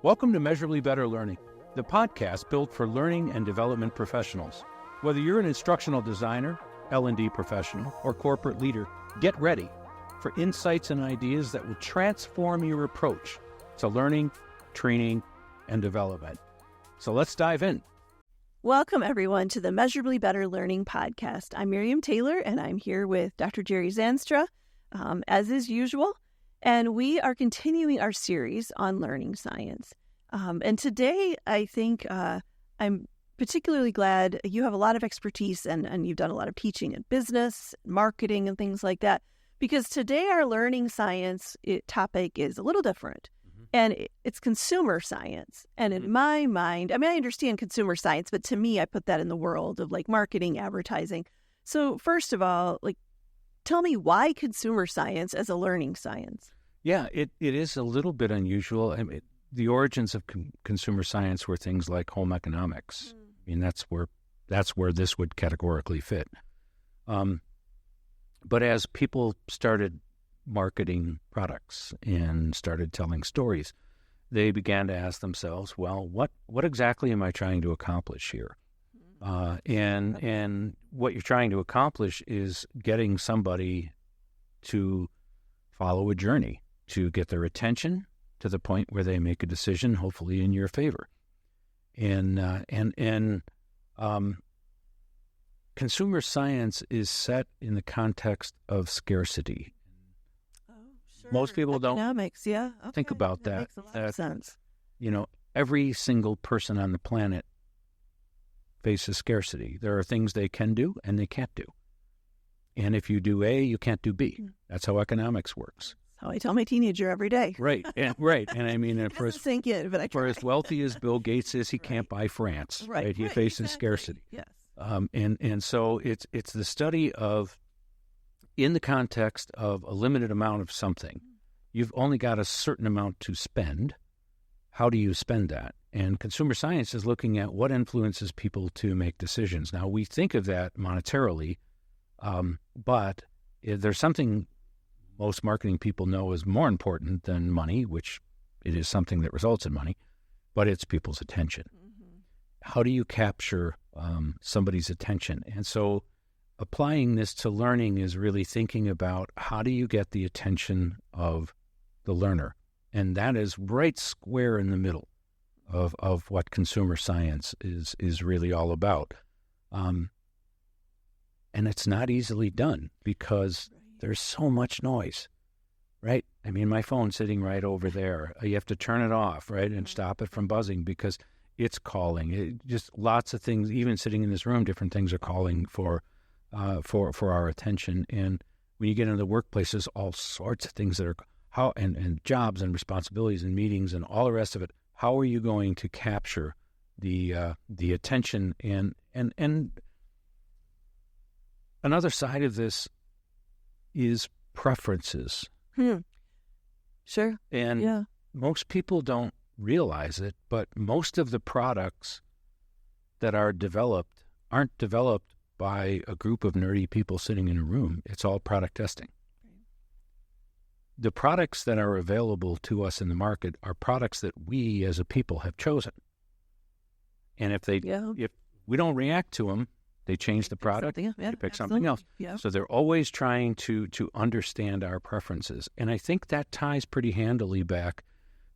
Welcome to Measurably Better Learning, the podcast built for learning and development professionals. Whether you're an instructional designer, L&D professional, or corporate leader, get ready for insights and ideas that will transform your approach to learning, training, and development. So let's dive in. Welcome, everyone, to the Measurably Better Learning podcast. I'm Miriam Taylor, and I'm here with Dr. Jerry Zandstra, as is usual. And we are continuing our series on learning science. And today, I think I'm particularly glad you have a lot of expertise and you've done a lot of teaching in business, marketing, and things like that. Because today, our learning science topic is a little different. And it's consumer science. And in my mind, I mean, I understand consumer science, but to me, I put that in the world of like marketing, advertising. So first of all, tell me why consumer science as a learning science? Yeah, it is a little bit unusual. I mean, the origins of consumer science were things like home economics. I mean, that's where this would categorically fit. But as people started marketing products and started telling stories, they began to ask themselves, well, what exactly am I trying to accomplish here? And what you're trying to accomplish is getting somebody to follow a journey to get their attention to the point where they make a decision, hopefully in your favor. And consumer science is set in the context of scarcity. Most people Economics, don't think about that. Makes a lot of sense. You know, every single person on the planet faces scarcity. There are things they can do and they can't do. And if you do A, you can't do B. That's how economics works. That's how I tell my teenager every day. Right. And I mean, for as wealthy as Bill Gates is, he can't buy France. Right. He faces scarcity. Yes. And so it's the study of, in the context of a limited amount of something, you've only got a certain amount to spend. How do you spend that? And consumer science is looking at what influences people to make decisions. Now, we think of that monetarily, but there's something most marketing people know is more important than money, which it is something that results in money, but it's people's attention. How do you capture somebody's attention? And so applying this to learning is really thinking about how do you get the attention of the learner? And that is right square in the middle of what consumer science is really all about. And it's not easily done because there's so much noise, right? I mean, my phone's sitting right over there. You have to turn it off, right, and stop it from buzzing because it's calling. Just lots of things, even sitting in this room, different things are calling for our attention. And when you get into the workplace, there's all sorts of things that are and jobs and responsibilities and meetings and all the rest of it. How are you going to capture the attention? And another side of this is preferences. Sure. And most people don't realize it, but most of the products that are developed aren't developed by a group of nerdy people sitting in a room. It's all product testing. The products that are available to us in the market are products that we as a people have chosen. And if we don't react to them, they change the product, they pick something else. Yeah. So they're always trying to understand our preferences. And I think that ties pretty handily back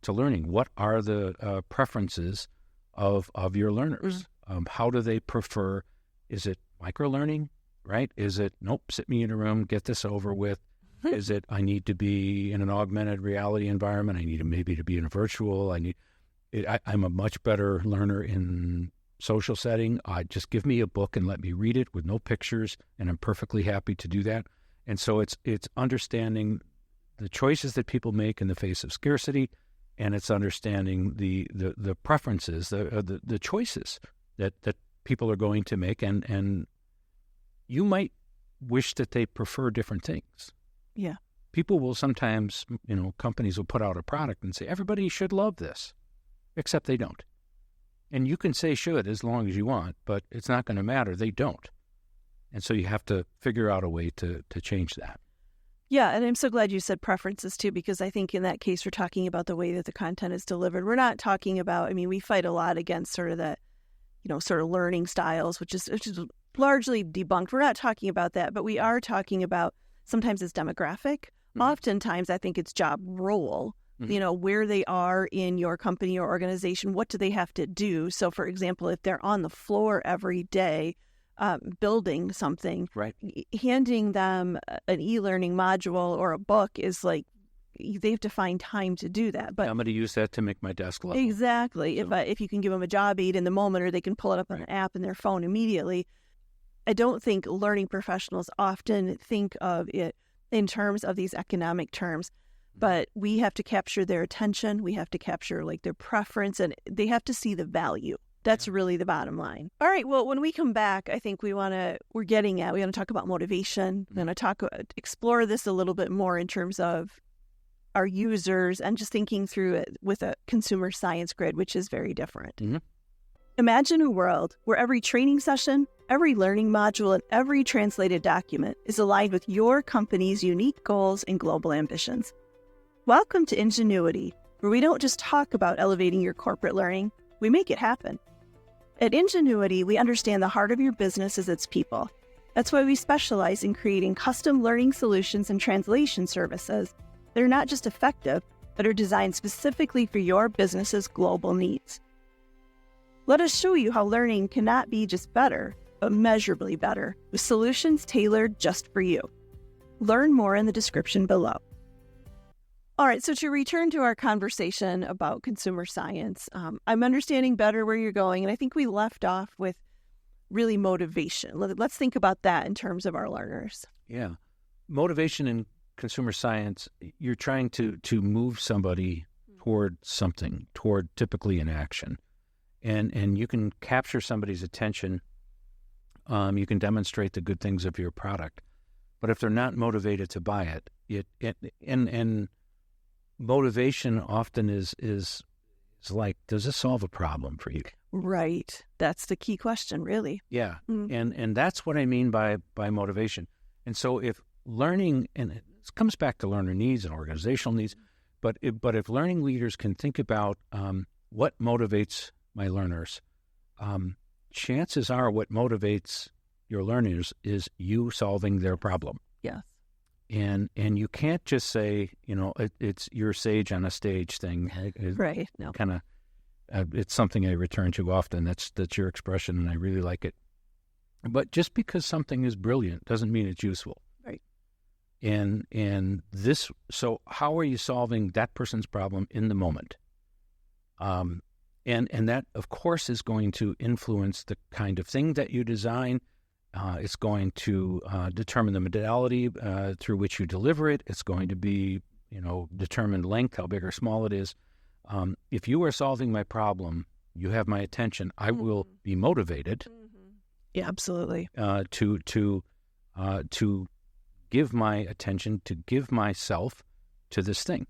to learning. What are the preferences of your learners? How do they prefer? Is it micro-learning, right? Is it, nope, sit me in a room, get this over with? Is it, I need to be in an augmented reality environment? I need maybe to be in a virtual. I'm a much better learner in social setting. Just give me a book and let me read it with no pictures, and I'm perfectly happy to do that. And so it's understanding the choices that people make in the face of scarcity, and it's understanding the preferences, the choices that people are going to make, and you might wish that they prefer different things. Yeah. People will sometimes, companies will put out a product and say, everybody should love this, except they don't. And you can say should as long as you want, but it's not going to matter. They don't. And so you have to figure out a way to change that. Yeah, and I'm so glad you said preferences too, because I think in that case, we're talking about the way that the content is delivered. We're not talking about, I mean, we fight a lot against sort of that, sort of learning styles, which is largely debunked. We're not talking about that, but we are talking about sometimes it's demographic. Mm-hmm. Oftentimes, I think it's job role, where they are in your company or organization. What do they have to do? So, for example, if they're on the floor every day, building something, right, handing them an e-learning module or a book is like, they have to find time to do that. But I'm going to use that to make my desk level. Exactly. So, if you can give them a job aid in the moment, or they can pull it up on an app in their phone immediately. I don't think learning professionals often think of it in terms of these economic terms, but we have to capture their attention. We have to capture like their preference, and they have to see the value. That's really the bottom line. All right. Well, when we come back, I think we want to talk about motivation. We're going to explore this a little bit more in terms of our users and just thinking through it with a consumer science grid, which is very different. Mm-hmm. Imagine a world where every training session, every learning module, and every translated document is aligned with your company's unique goals and global ambitions. Welcome to Ingenuity, where we don't just talk about elevating your corporate learning, we make it happen. At Ingenuity, we understand the heart of your business is its people. That's why we specialize in creating custom learning solutions and translation services that are not just effective, but are designed specifically for your business's global needs. Let us show you how learning cannot be just better, but measurably better, with solutions tailored just for you. Learn more in the description below. All right, so to return to our conversation about consumer science, I'm understanding better where you're going, and I think we left off with really motivation. Let's think about that in terms of our learners. Yeah. Motivation in consumer science, you're trying to move somebody toward something, toward typically an action. And you can capture somebody's attention. You can demonstrate the good things of your product. But if they're not motivated to buy it, and motivation often is like, does this solve a problem for you? Right. That's the key question, really. Yeah. Mm-hmm. And that's what I mean by motivation. And so if learning, and it comes back to learner needs and organizational needs, but if learning leaders can think about what motivates my learners, chances are what motivates your learners is you solving their problem. Yes. And you can't just say, it's your sage on a stage thing. Right. No. Kind of, it's something I return to often. That's your expression, and I really like it. But just because something is brilliant doesn't mean it's useful. Right. And this, so how are you solving that person's problem in the moment? And that, of course, is going to influence the kind of thing that you design. It's going to determine the modality through which you deliver it. It's going to be, determine length, how big or small it is. If you are solving my problem, you have my attention. I will be motivated. Mm-hmm. Yeah, absolutely. To give my attention, to give myself to this thing.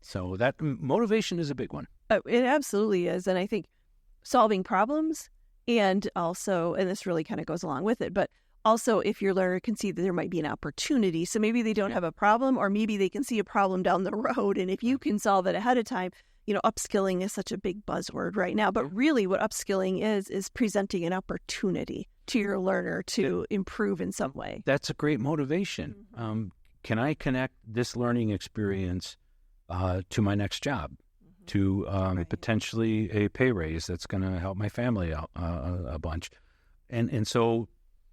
So that motivation is a big one. It absolutely is, and I think solving problems. And also, and this really kind of goes along with it, but also if your learner can see that there might be an opportunity. So maybe they don't have a problem, or maybe they can see a problem down the road. And if you can solve it ahead of time, upskilling is such a big buzzword right now. But really what upskilling is presenting an opportunity to your learner to improve in some way. That's a great motivation. Mm-hmm. Can I connect this learning experience to my next job? To potentially a pay raise that's going to help my family out a bunch. And so,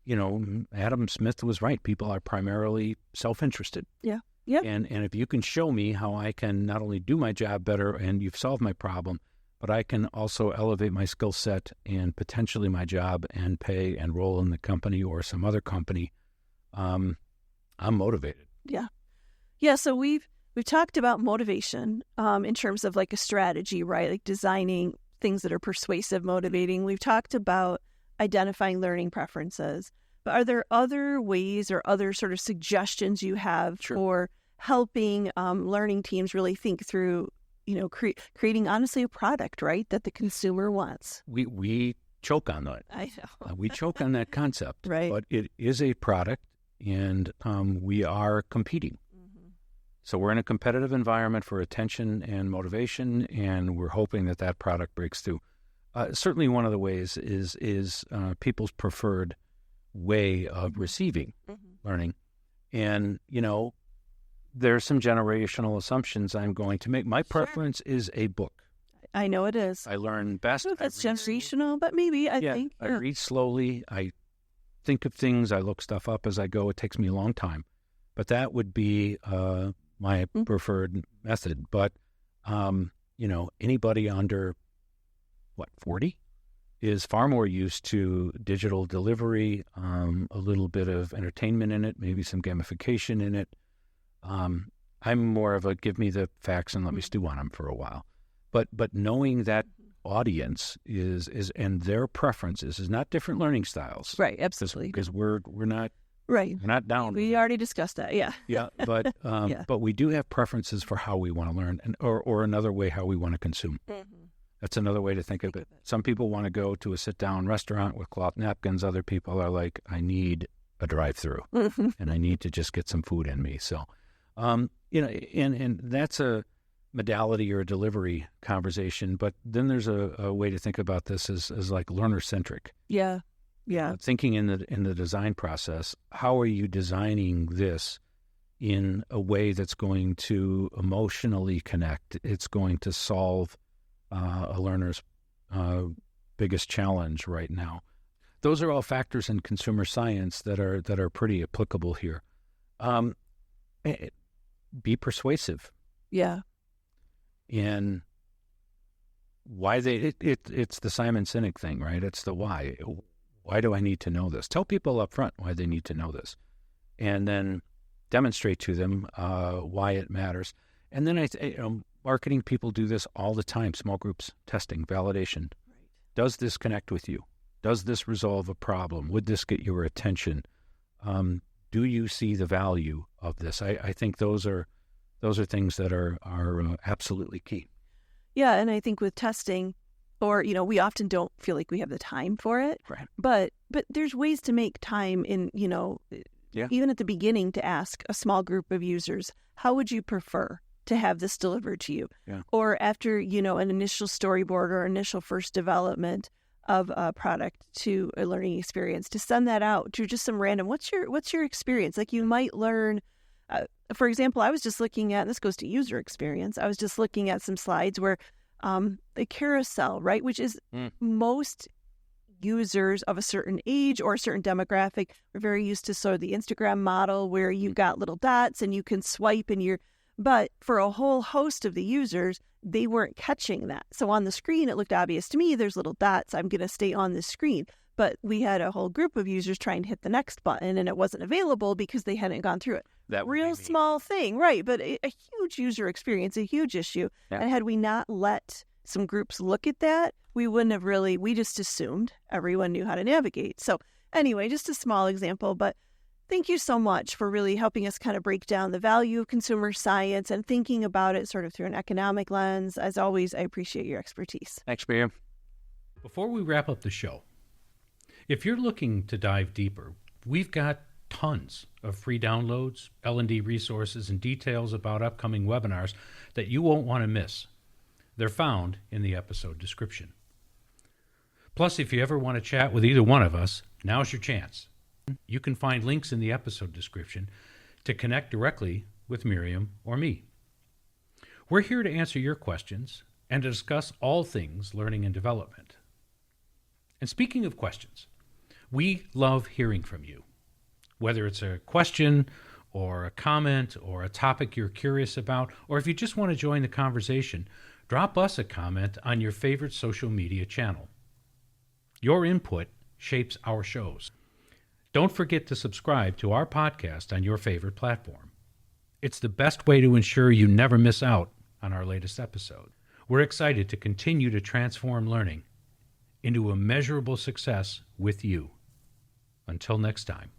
Adam Smith was right. People are primarily self-interested. Yeah. Yeah. And if you can show me how I can not only do my job better and you've solved my problem, but I can also elevate my skill set and potentially my job and pay and role in the company or some other company, I'm motivated. Yeah. Yeah. So we've talked about motivation in terms of like a strategy, right? Like designing things that are persuasive, motivating. We've talked about identifying learning preferences. But are there other ways or other sort of suggestions you have for helping learning teams really think through, creating honestly a product, right, that the consumer wants? We choke on that. I know. We choke on that concept. Right. But it is a product. and we are competing. So we're in a competitive environment for attention and motivation, and we're hoping that that product breaks through. Certainly one of the ways is people's preferred way of receiving learning. And, there's some generational assumptions I'm going to make. My preference is a book. I know it is. I learn best. I don't know if that's generational, but maybe, I think. I read slowly. I think of things. I look stuff up as I go. It takes me a long time. But that would be my preferred method. But, anybody under, 40, is far more used to digital delivery, a little bit of entertainment in it, maybe some gamification in it. I'm more of a give me the facts and let me stew on them for a while. But knowing that audience is and their preferences is not different learning styles. Right, absolutely. Because we're not right. We're not down. We already discussed that. Yeah. Yeah, but but we do have preferences for how we want to learn, and or another way how we want to consume. That's another way to think of it. Some people want to go to a sit-down restaurant with cloth napkins. Other people are like, I need a drive-through, and I need to just get some food in me. So, and that's a modality or a delivery conversation. But then there's a way to think about this as like learner-centric. Yeah, yeah. Thinking in the design process, how are you designing this in a way that's going to emotionally connect? It's going to solve a learner's biggest challenge right now. Those are all factors in consumer science that are pretty applicable here. Be persuasive. Yeah. And why it's the Simon Sinek thing, right? It's the why. Why do I need to know this? Tell people up front why they need to know this, and then demonstrate to them why it matters. And then marketing people do this all the time. Small groups, testing, validation. Right. Does this connect with you? Does this resolve a problem? Would this get your attention? Do you see the value of this? I think those are things that are absolutely key. Yeah, and I think with testing, or we often don't feel like we have the time for it. Right. But there's ways to make time in even at the beginning to ask a small group of users, how would you prefer to have this delivered to you? Yeah. Or after, an initial storyboard or initial first development of a product to a learning experience, to send that out to just some random, what's your experience? Like you might learn, for example, I was just looking at, this goes to user experience, I was just looking at some slides where the carousel, right, which is most users of a certain age or a certain demographic are very used to sort of the Instagram model where you've got little dots and you can swipe but for a whole host of the users, they weren't catching that. So on the screen, it looked obvious to me, there's little dots, I'm going to stay on this screen. But we had a whole group of users trying to hit the next button and it wasn't available because they hadn't gone through it. That real small thing, right? But a huge user experience, a huge issue. Yeah. And had we not let some groups look at that, we wouldn't have we just assumed everyone knew how to navigate. So anyway, just a small example, but thank you so much for really helping us kind of break down the value of consumer science and thinking about it sort of through an economic lens. As always, I appreciate your expertise. Thanks, Miriam. Before we wrap up the show, if you're looking to dive deeper, we've got tons of free downloads, L&D resources, and details about upcoming webinars that you won't want to miss. They're found in the episode description. Plus, if you ever want to chat with either one of us, now's your chance. You can find links in the episode description to connect directly with Miriam or me. We're here to answer your questions and to discuss all things learning and development. And speaking of questions, we love hearing from you. Whether it's a question or a comment or a topic you're curious about, or if you just want to join the conversation, drop us a comment on your favorite social media channel. Your input shapes our shows. Don't forget to subscribe to our podcast on your favorite platform. It's the best way to ensure you never miss out on our latest episode. We're excited to continue to transform learning into a measurable success with you. Until next time.